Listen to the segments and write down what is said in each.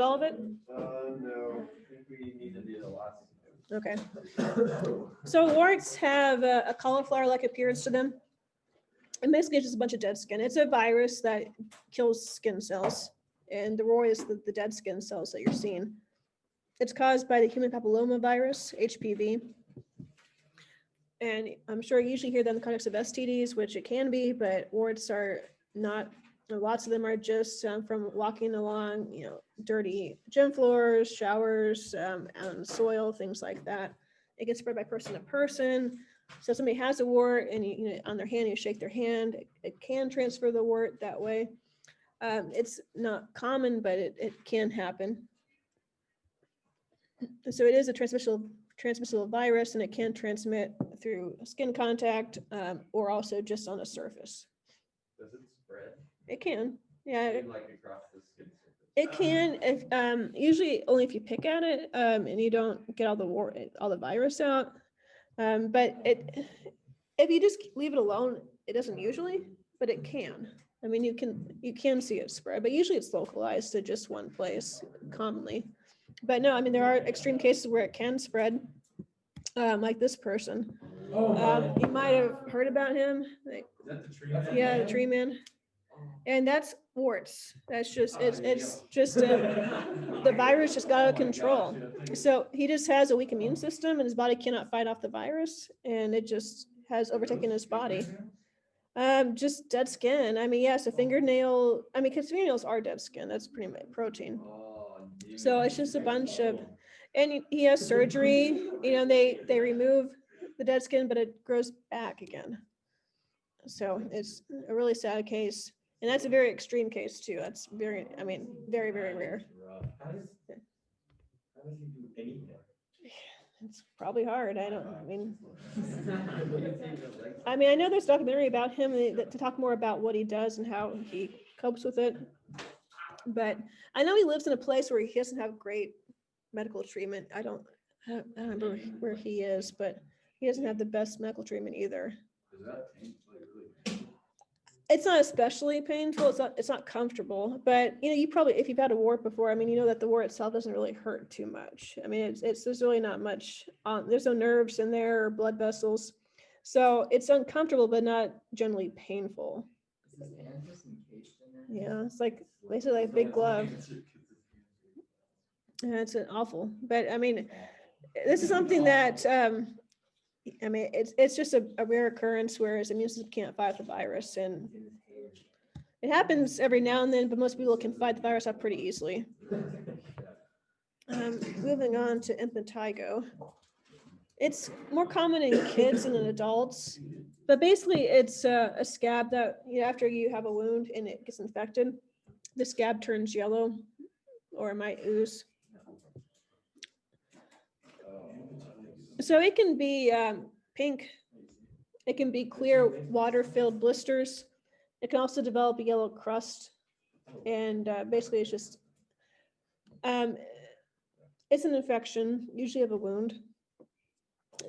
all of it? No, I think we need to do the last. Okay. So warts have a cauliflower-like appearance to them. And basically it's just a bunch of dead skin. It's a virus that kills skin cells. And the wart is the dead skin cells that you're seeing. It's caused by the human papilloma virus, HPV. And I'm sure you usually hear that in the context of STDs, which it can be, but warts are not, lots of them are just from walking along, dirty gym floors, showers, on soil, things like that. It gets spread by person to person. So if somebody has a wart and on their hand, you shake their hand, it can transfer the wart that way. It's not common, but it can happen. So it is a transmissible virus, and it can transmit through skin contact or also just on a surface. Does it spread? It can, yeah. Like across the skin surface? It can, if usually only if you pick at it and you don't get all the virus out. But if you just leave it alone, it doesn't usually, but it can. I mean, you can see it spread, but usually it's localized to just one place commonly. But no, I mean, there are extreme cases where it can spread, like this person. You might have heard about him. Is that the tree? Yeah, the tree man. And that's warts. That's just, it's just, the virus just got out of control. So he just has a weak immune system and his body cannot fight off the virus, and it just has overtaken his body. Just dead skin. I mean, yes, a fingernail, I mean, because fingernails are dead skin. That's pretty much protein. So it's just a bunch of, and he has surgery, they remove the dead skin, but it grows back again. So it's a really sad case. And that's a very extreme case too. That's very, very, very rare. How does he do anything? It's probably hard. I know there's a documentary about him to talk more about what he does and how he copes with it. But I know he lives in a place where he doesn't have great medical treatment. I don't remember where he is, but he doesn't have the best medical treatment either. Is that painful? Really? It's not especially painful. It's not comfortable, but you probably, if you've had a wart before, you know that the wart itself doesn't really hurt too much. I mean, there's really not much there's no nerves in there or blood vessels. So it's uncomfortable, but not generally painful. Yeah, it's like basically like a big glove. Yeah, it's awful. But this is something that it's just a rare occurrence where his immune system can't fight the virus, and it happens every now and then, but most people can fight the virus off pretty easily. Moving on to impetigo. It's more common in kids than in adults, but basically it's a scab that after you have a wound and it gets infected, the scab turns yellow or it might ooze. So it can be pink. It can be clear water-filled blisters. It can also develop a yellow crust. And basically it's just, it's an infection, usually of a wound.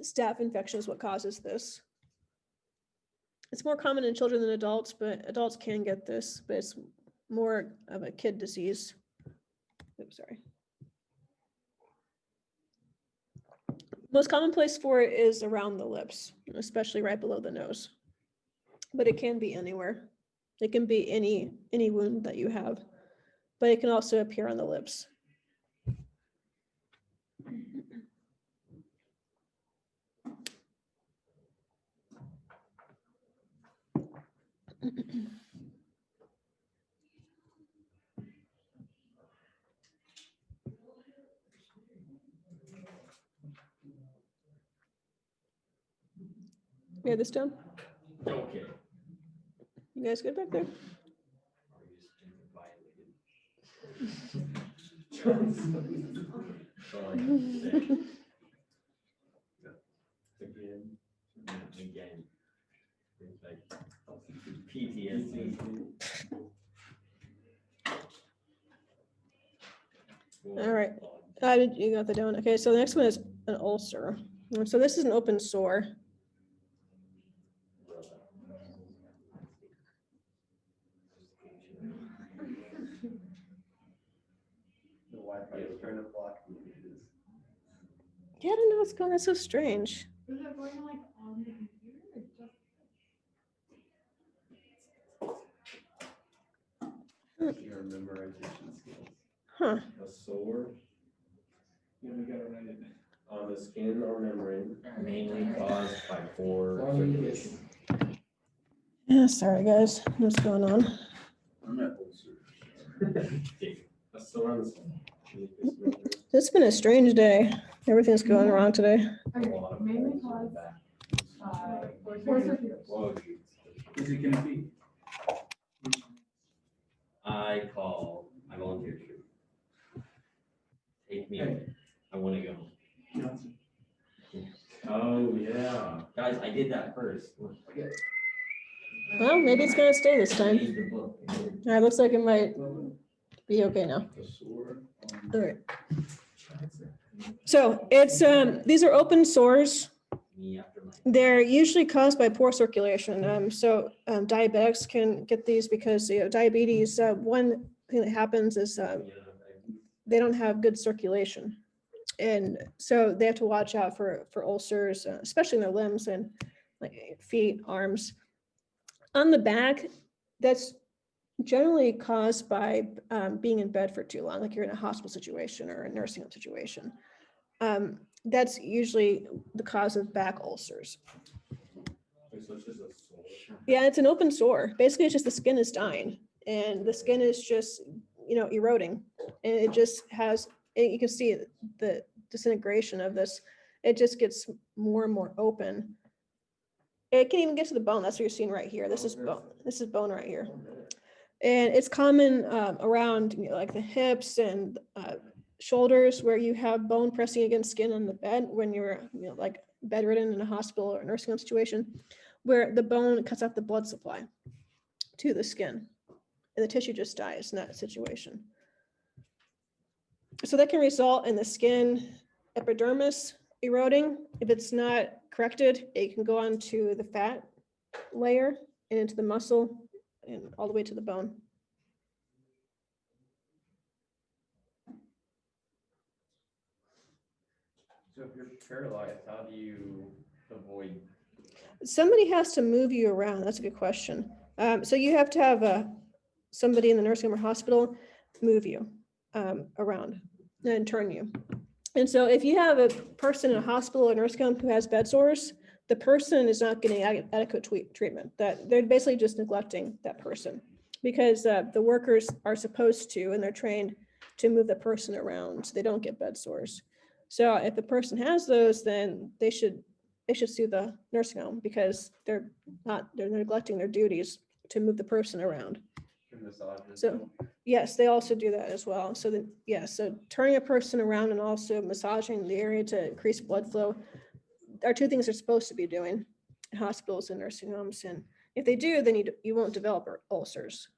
Staph infection is what causes this. It's more common in children than adults, but adults can get this, but it's more of a kid disease. Oops, sorry. Most common place for it is around the lips, especially right below the nose. But it can be anywhere. It can be any wound that you have, but it can also appear on the lips. Yeah, this down? Okay. You guys good back there? Again. It's like PTSD. All right. You got that down. Okay, so the next one is an ulcer. So this is an open sore. Wi-Fi is trying to block images. Yeah, I don't know what's going on. That's so strange. Is it going like on the computer or just? Your memorization skills. Huh. A sore Yeah, we gotta write it. on the skin or membrane. Mainly caused by poor Long circulation. Yeah, sorry guys. What's going on? I'm not A sore on the skin. It's been a strange day. Everything's going wrong today. Okay, mainly caused by poor circulation. Is it gonna be? I volunteer to. Take me away. I want to go. Johnson. Oh, yeah. Guys, I did that first. Well, maybe it's gonna stay this time. Read the book. All right, looks like it might be okay now. The sore. All right. So it's, these are open sores. Me after my. They're usually caused by poor circulation. Diabetics can get these because, diabetes, one thing that happens is they don't have good circulation. And so they have to watch out for ulcers, especially in their limbs and like feet, arms. On the back, that's generally caused by being in bed for too long, like you're in a hospital situation or a nursing home situation. That's usually the cause of back ulcers. So it's just a sore. Yeah, it's an open sore. Basically, it's just the skin is dying and the skin is just, eroding. And it just has, you can see the disintegration of this. It just gets more and more open. It can even get to the bone. That's what you're seeing right here. This is bone. This is bone right here. And it's common around like the hips and shoulders where you have bone pressing against skin on the bed when you're like bedridden in a hospital or nursing home situation, where the bone cuts off the blood supply to the skin and the tissue just dies in that situation. So that can result in the skin epidermis eroding. If it's not corrected, it can go on to the fat layer and into the muscle and all the way to the bone. So if you're paralyzed, how do you avoid? Somebody has to move you around. That's a good question. So you have to have somebody in the nursing home or hospital move you around and turn you. And so if you have a person in a hospital or nursing home who has bed sores, the person is not getting adequate treatment. That they're basically just neglecting that person because the workers are supposed to, and they're trained to move the person around so they don't get bed sores. So if the person has those, then they should sue the nursing home because they're neglecting their duties to move the person around. So yes, they also do that as well. So that, yes, so turning a person around and also massaging the area to increase blood flow are two things they're supposed to be doing in hospitals and nursing homes. And if they do, then you won't develop ulcers.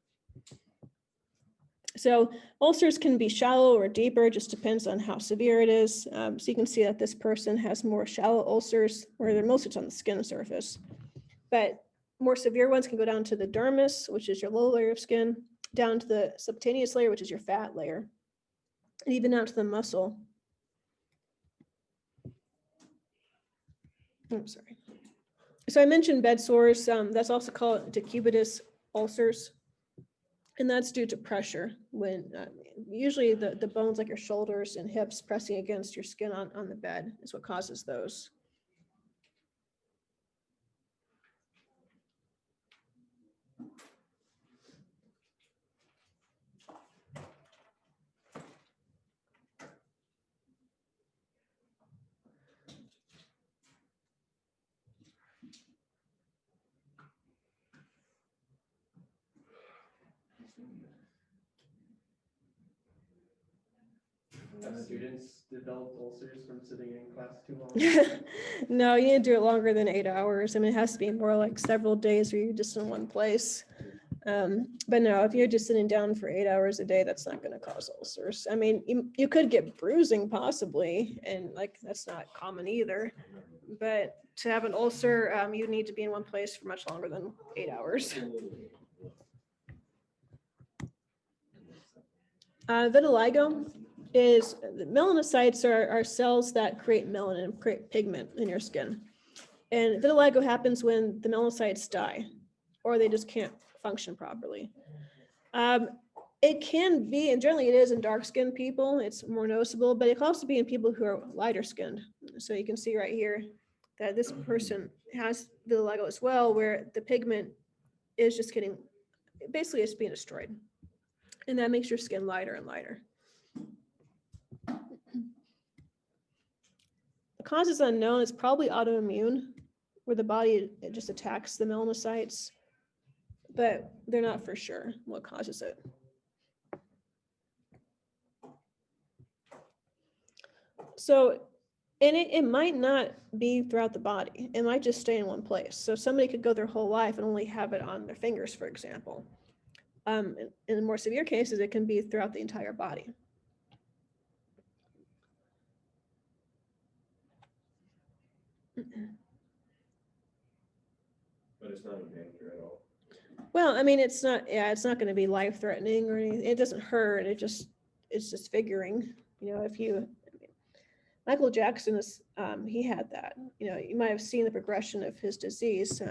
So ulcers can be shallow or deeper, just depends on how severe it is. So you can see that this person has more shallow ulcers where they're mostly on the skin surface. But more severe ones can go down to the dermis, which is your low layer of skin, down to the subcutaneous layer, which is your fat layer, and even down to the muscle. I'm sorry. So I mentioned bed sores. That's also called decubitus ulcers. And that's due to pressure when usually the bones like your shoulders and hips pressing against your skin on the bed is what causes those. Have students developed ulcers from sitting in class too long? No, you need to do it longer than 8 hours. I mean, it has to be more like several days where you're just in one place. But no, if you're just sitting down for 8 hours a day, that's not going to cause ulcers. I mean, you could get bruising possibly, and like that's not common either. But to have an ulcer, you need to be in one place for much longer than 8 hours. Vitiligo is the melanocytes are cells that create melanin, create pigment in your skin. And vitiligo happens when the melanocytes die or they just can't function properly. It can be, and generally it is in dark skinned people, it's more noticeable, but it can also be in people who are lighter skinned. So you can see right here that this person has vitiligo as well, where the pigment is just getting, basically it's being destroyed. And that makes your skin lighter and lighter. The cause is unknown. It's probably autoimmune, where the body it just attacks the melanocytes, but they're not for sure what causes it. So, and it might not be throughout the body. It might just stay in one place. So somebody could go their whole life and only have it on their fingers, for example. In the more severe cases, it can be throughout the entire body. But it's not a danger at all. Well, I mean, it's not going to be life threatening or anything. It doesn't hurt. It's just figuring, if you, Michael Jackson is, he had that, you might have seen the progression of his disease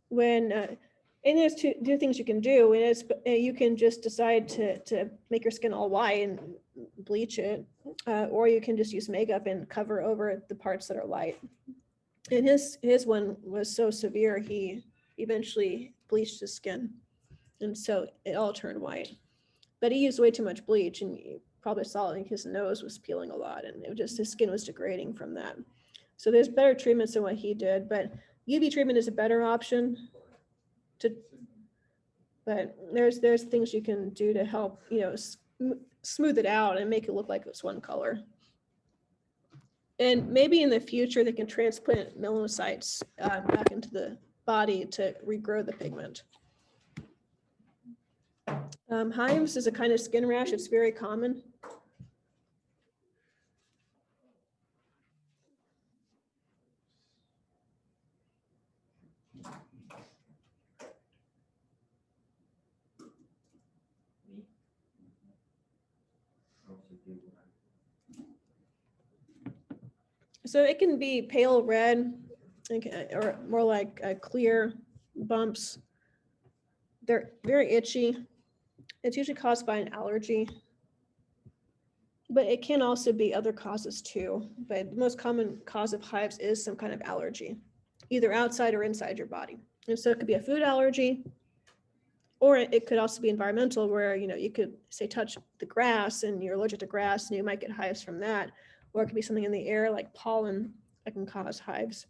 when, and there's two things you can do. And it's, you can just decide to make your skin all white and bleach it, or you can just use makeup and cover over the parts that are light. And his one was so severe, he eventually bleached his skin. And so it all turned white. But he used way too much bleach, and you probably saw it, his nose was peeling a lot, and his skin was degrading from that. So there's better treatments than what he did, but UV treatment is a better option. But there's things you can do to help, smooth it out and make it look like it's one color. And maybe in the future, they can transplant melanocytes back into the body to regrow the pigment. Hives is a kind of skin rash. It's very common. So it can be pale red or more like clear bumps. They're very itchy. It's usually caused by an allergy, but it can also be other causes too. But the most common cause of hives is some kind of allergy, either outside or inside your body. And so it could be a food allergy, or it could also be environmental, where you could say touch the grass and you're allergic to grass and you might get hives from that. Or it could be something in the air like pollen that can cause hives.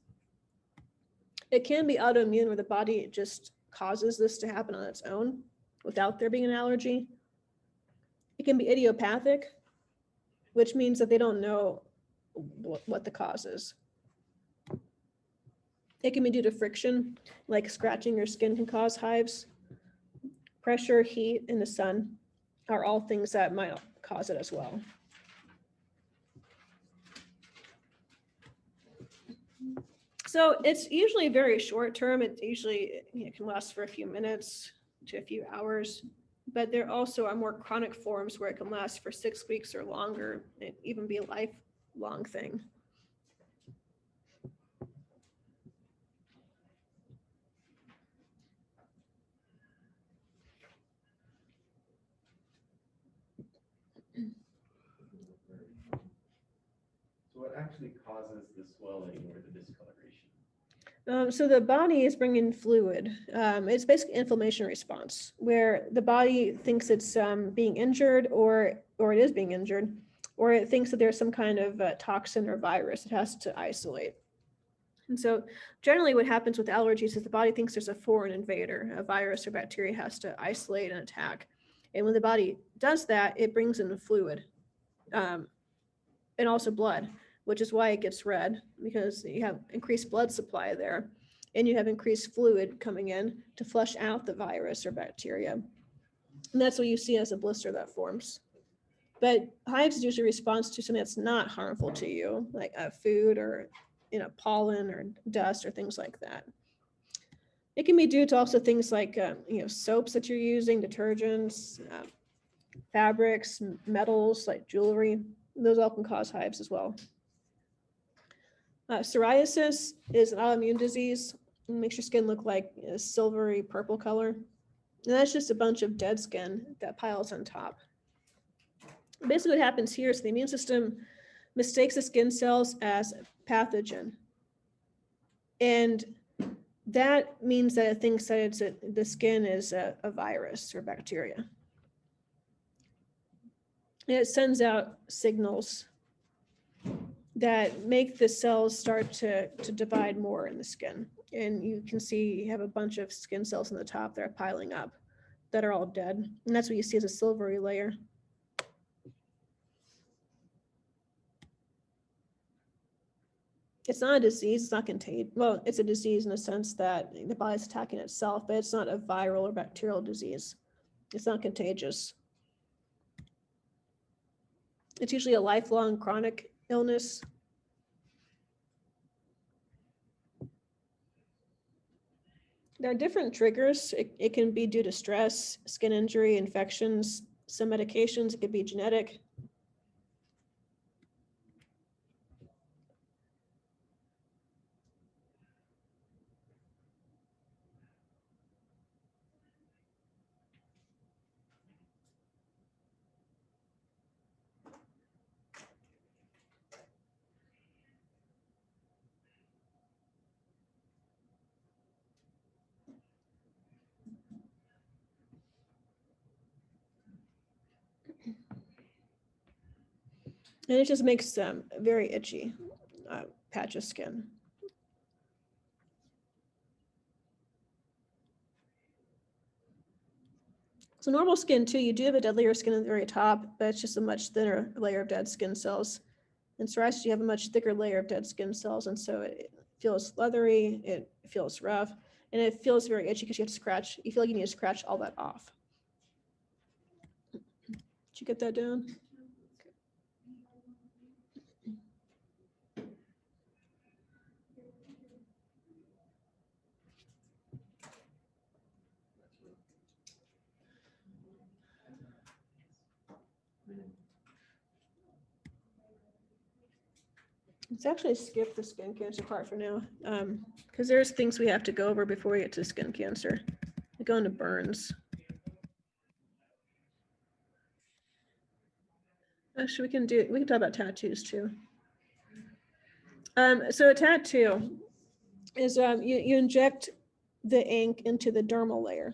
It can be autoimmune, where the body just causes this to happen on its own without there being an allergy. It can be idiopathic, which means that they don't know what the cause is. It can be due to friction, like scratching your skin can cause hives. Pressure, heat, and the sun are all things that might cause it as well. So it's usually very short term. It usually can last for a few minutes to a few hours, but there also are more chronic forms where it can last for 6 weeks or longer, and even be a lifelong thing. So what actually causes the swelling or the discoloration? So the body is bringing fluid. It's basically inflammation response, where the body thinks it's being injured, or it is being injured, or it thinks that there's some kind of toxin or virus it has to isolate. And so generally what happens with allergies is the body thinks there's a foreign invader, a virus or bacteria has to isolate and attack. And when the body does that, it brings in the fluid and also blood, which is why it gets red, because you have increased blood supply there and you have increased fluid coming in to flush out the virus or bacteria. And that's what you see as a blister that forms. But hives is usually a response to something that's not harmful to you, like food or pollen or dust or things like that. It can be due to also things like soaps that you're using, detergents, fabrics, metals like jewelry. Those all can cause hives as well. Psoriasis is an autoimmune disease. It makes your skin look like a silvery purple color. And that's just a bunch of dead skin that piles on top. Basically what happens here is the immune system mistakes the skin cells as pathogen. And that means that it thinks that the skin is a virus or bacteria. And it sends out signals that make the cells start to divide more in the skin. And you can see you have a bunch of skin cells on the top that are piling up that are all dead. And that's what you see as a silvery layer. It's not a disease, it's not contagious. Well, it's a disease in the sense that the body's attacking itself, but it's not a viral or bacterial disease. It's not contagious. It's usually a lifelong chronic illness. There are different triggers. It can be due to stress, skin injury, infections, some medications. It could be genetic. And it just makes them very itchy patch of skin. So normal skin too, you do have a dead layer of skin at the very top, but it's just a much thinner layer of dead skin cells. In psoriasis, you have a much thicker layer of dead skin cells, and so it feels leathery, it feels rough, and it feels very itchy because you have to scratch. You feel like you need to scratch all that off. Did you get that down? Let's actually skip the skin cancer part for now, because there's things we have to go over before we get to skin cancer. We go into burns. Actually, we can talk about tattoos too. So a tattoo is you inject the ink into the dermal layer.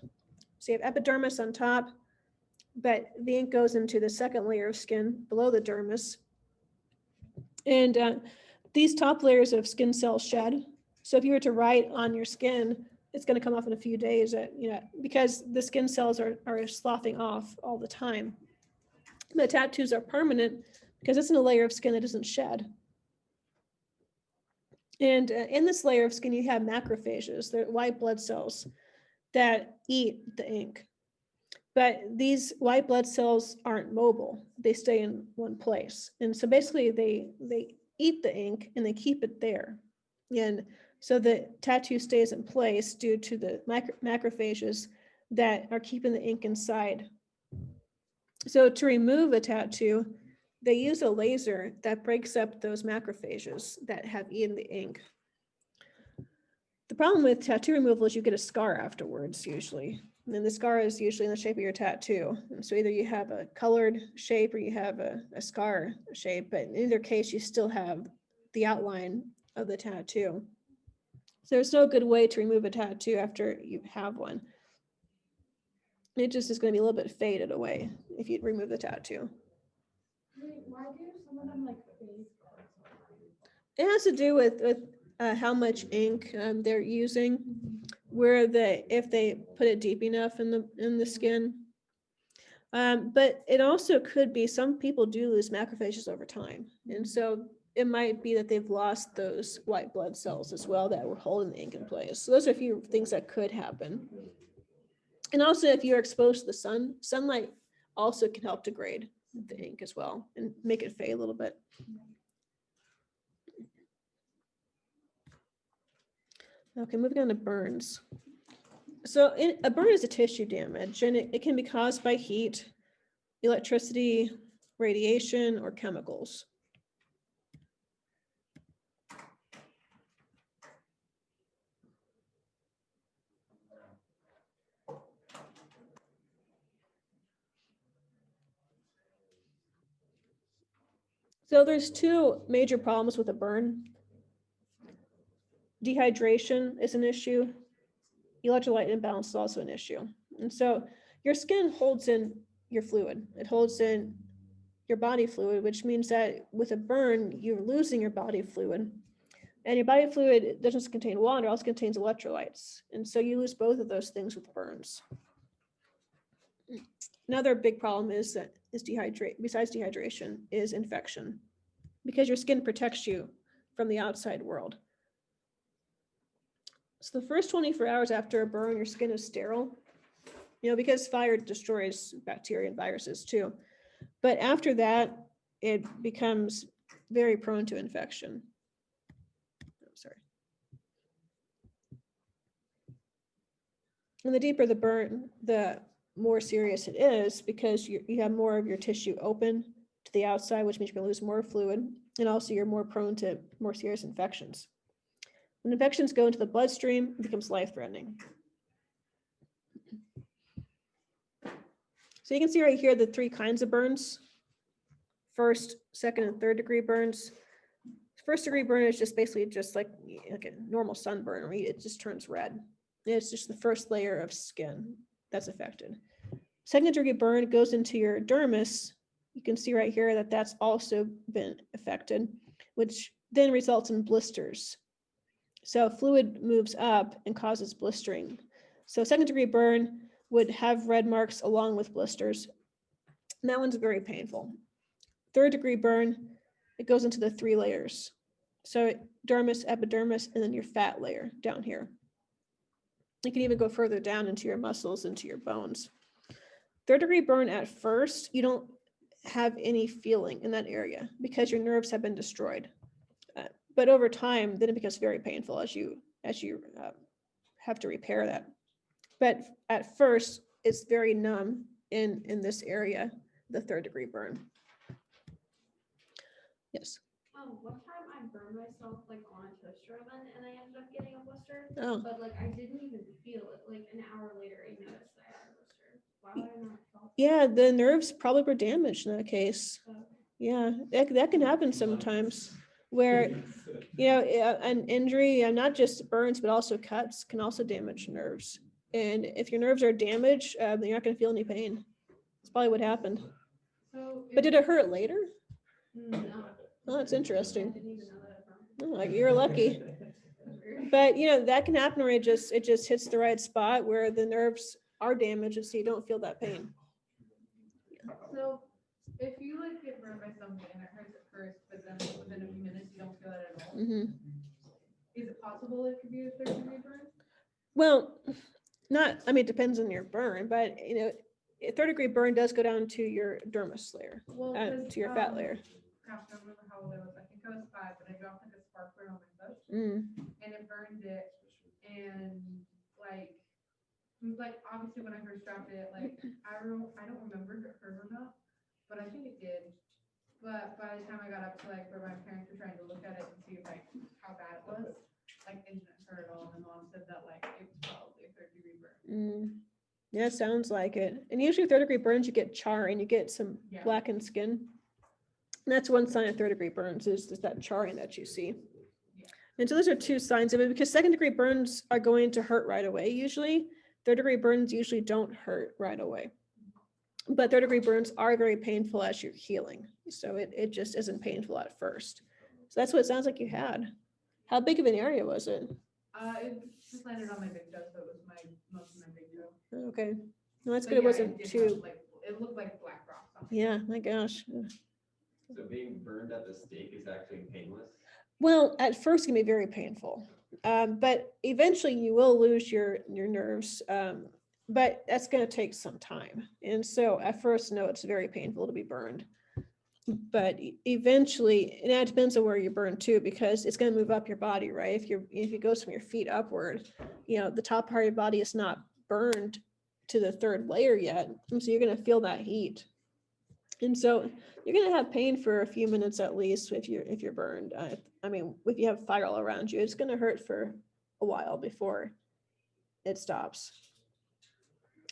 So you have epidermis on top, but the ink goes into the second layer of skin below the dermis. And these top layers of skin cells shed. So if you were to write on your skin, it's going to come off in a few days, because the skin cells are sloughing off all the time. The tattoos are permanent because it's in a layer of skin that doesn't shed. And in this layer of skin, you have macrophages, they're white blood cells that eat the ink. But these white blood cells aren't mobile. They stay in one place. And so basically they eat the ink and they keep it there. And so the tattoo stays in place due to the macrophages that are keeping the ink inside. So to remove a tattoo, they use a laser that breaks up those macrophages that have eaten the ink. The problem with tattoo removal is you get a scar afterwards, usually. And then the scar is usually in the shape of your tattoo. And so either you have a colored shape or you have a scar shape, but in either case, you still have the outline of the tattoo. So there's no good way to remove a tattoo after you have one. It just is going to be a little bit faded away if you remove the tattoo. Wait, why do some of them like fade? It has to do with how much ink they're using, where if they put it deep enough in the skin. But it also could be some people do lose macrophages over time, and so it might be that they've lost those white blood cells as well that were holding the ink in place. So those are a few things that could happen. And also, if you're exposed to the sun, sunlight also can help degrade the ink as well and make it fade a little bit. Okay, moving on to burns. So a burn is a tissue damage, and it can be caused by heat, electricity, radiation, or chemicals. So there's two major problems with a burn. Dehydration is an issue. Electrolyte imbalance is also an issue. And so your skin holds in your fluid. It holds in your body fluid, which means that with a burn, you're losing your body fluid. And your body fluid doesn't just contain water, it also contains electrolytes. And so you lose both of those things with burns. Another big problem is besides dehydration, is infection, because your skin protects you from the outside world. So the first 24 hours after a burn, your skin is sterile, because fire destroys bacteria and viruses too. But after that, it becomes very prone to infection. Oh, sorry. And the deeper the burn, the more serious it is, because you have more of your tissue open to the outside, which means you're going to lose more fluid, and also you're more prone to more serious infections. When infections go into the bloodstream, it becomes life-threatening. So you can see right here the three kinds of burns: first, second, and third degree burns. First degree burn is just basically just like a normal sunburn, where it just turns red. It's just the first layer of skin that's affected. Second degree burn goes into your dermis. You can see right here that that's also been affected, which then results in blisters. So fluid moves up and causes blistering. So second degree burn would have red marks along with blisters. And that one's very painful. Third degree burn, it goes into the three layers. So dermis, epidermis, and then your fat layer down here. You can even go further down into your muscles, into your bones. Third degree burn, at first, you don't have any feeling in that area because your nerves have been destroyed. But over time, then it becomes very painful as you have to repair that. But at first, it's very numb in this area, the third degree burn. Yes. One time I burned myself like on a toaster oven and I ended up getting a blister, Oh, but like I didn't even feel it. Like an hour later, I noticed I had a blister. Why would I not feel it? yeah, the nerves probably were damaged in that case. So, Yeah, that can happen sometimes, where an injury, and not just burns, but also cuts, can also damage nerves. And if your nerves are damaged, then you're not going to feel any pain. That's probably what happened. so But did it hurt later? No. Oh, that's I interesting. didn't even know that from. Oh, like, you're lucky. But that can happen where it just hits the right spot where the nerves are damaged, and so you don't feel that pain. So if you like get burned by something and it hurts at first, but then within a few minutes you don't feel it at all, Hmm. is it possible it could be a third degree burn? Well, it depends on your burn, but a third degree burn does go down to your dermis layer, Well, to your fat layer. Gosh, I don't remember how old I was. I think I was 5, but I dropped like a spark burn on my foot Mm. and it burned it. And like obviously when I first dropped it, like I don't remember if it hurt or not, but I think it did. But by the time I got up to like where my parents were trying to look at it and see like how bad it was, like it didn't hurt at all. And mom said that like it was probably a third degree burn. Mm. Yeah, it sounds like it. And usually third degree burns, you get charring, you get some Yeah. blackened skin. And that's one sign of third degree burns, is that charring that you see. Yeah. And so those are two signs of it, because second degree burns are going to hurt right away usually. Third degree burns usually don't hurt right away. But third degree burns are very painful as you're healing. So it just isn't painful at first. So that's what it sounds like you had. How big of an area was it? It just landed on my big toe, so it was most of my big toe. Okay. No, that's But good. It yeah, wasn't did too, have, like, it looked like black rock. yeah, my gosh. So being burned at the stake is actually painless? Well, at first it can be very painful, but eventually you will lose your nerves, but that's going to take some time. And so at first, no, it's very painful to be burned. But eventually, and that depends on where you're burned too, because it's going to move up your body, right? If it goes from your feet upward, the top part of your body is not burned to the third layer yet, and so you're going to feel that heat. And so you're gonna have pain for a few minutes at least if you're burned. I mean, if you have fire all around you, it's gonna hurt for a while before it stops.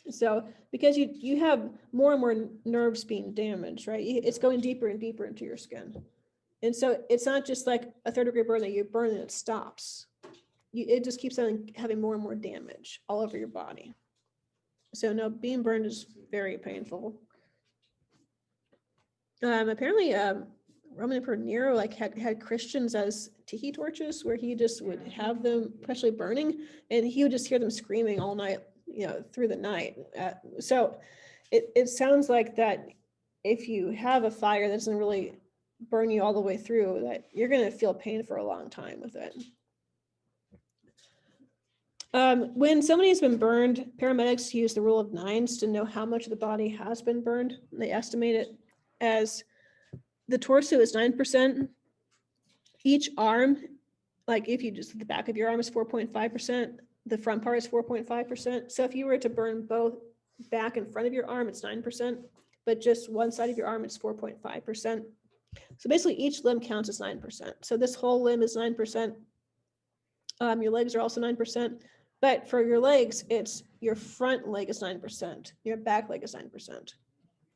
So because you have more and more nerves being damaged, right? It's going deeper and deeper into your skin. And so it's not just like a 3rd-degree burn that you burn and it stops. It just keeps on having more and more damage all over your body. So no, being burned is very painful. Apparently, Roman Emperor Nero had Christians as tiki torches, where he just would have them especially burning, and he would just hear them screaming all night, through the night. So it sounds like that if you have a fire that doesn't really burn you all the way through, that you're going to feel pain for a long time with it. When somebody's been burned, paramedics use the rule of 9s to know how much of the body has been burned. They estimate it as the torso is 9%. Each arm, like if you just, the back of your arm is 4.5%, the front part is 4.5%. So if you were to burn both back and front of your arm, it's 9%, but just one side of your arm, it's 4.5%. So basically each limb counts as 9%. So this whole limb is 9%. Your legs are also 9%. But for your legs, it's your front leg is 9%, your back leg is 9%.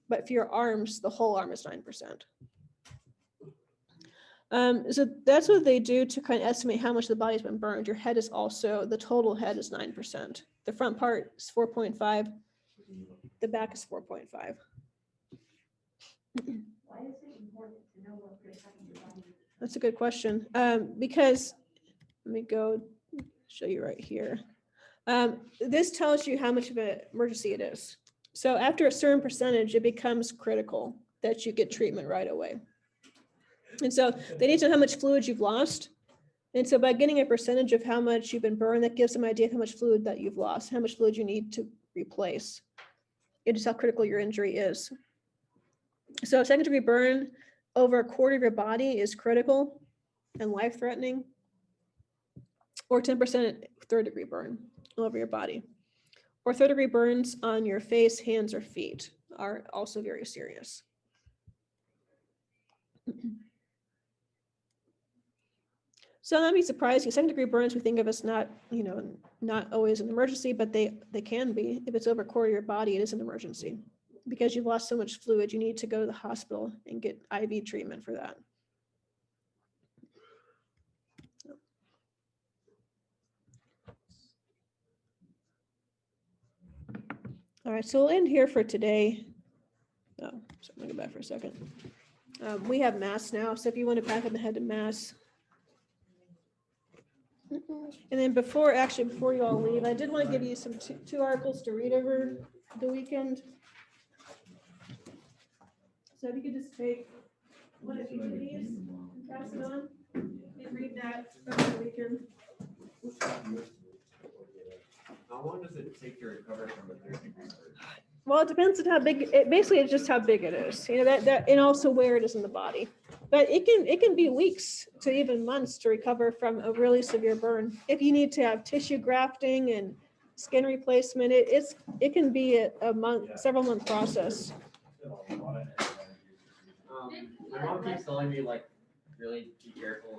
But for your arms, the whole arm is 9%. So that's what they do to kind of estimate how much the body's been burned. Your head is also, the total head is 9%. The front part is 4.5. The back is 4.5. Why is it important to know what could happen to your body? That's a good question. Because, let me go show you right here. This tells you how much of an emergency it is. So after a certain percentage, it becomes critical that you get treatment right away. And so they need to know how much fluid you've lost. And so by getting a percentage of how much you've been burned, that gives them an idea of how much fluid that you've lost, how much fluid you need to replace. It's just how critical your injury is. So a 2nd-degree burn over a quarter of your body is critical and life-threatening, or 10% 3rd-degree burn all over your body. Or 3rd-degree burns on your face, hands, or feet are also very serious. So that'd be surprising. 2nd-degree burns we think of as not, not always an emergency, but they can be. If it's over a quarter of your body, it is an emergency. Because you've lost so much fluid, you need to go to the hospital and get IV treatment for that. All right, so we'll end here for today. Oh, so I'm gonna go back for a second. We have mass now, so if you want to back up ahead to mass. And then before you all leave, I did want to give you some two articles to read over the weekend. So if you could just take one of each of these and pass it on and read that over the weekend. How long does it take to recover from a 3rd-degree burn? Well, it depends on how big, basically it's just how big it is, that and also where it is in the body. But it can be weeks to even months to recover from a really severe burn. If you need to have tissue grafting and skin replacement, it can be a month, several month process. My mom keeps telling me, like, really be careful.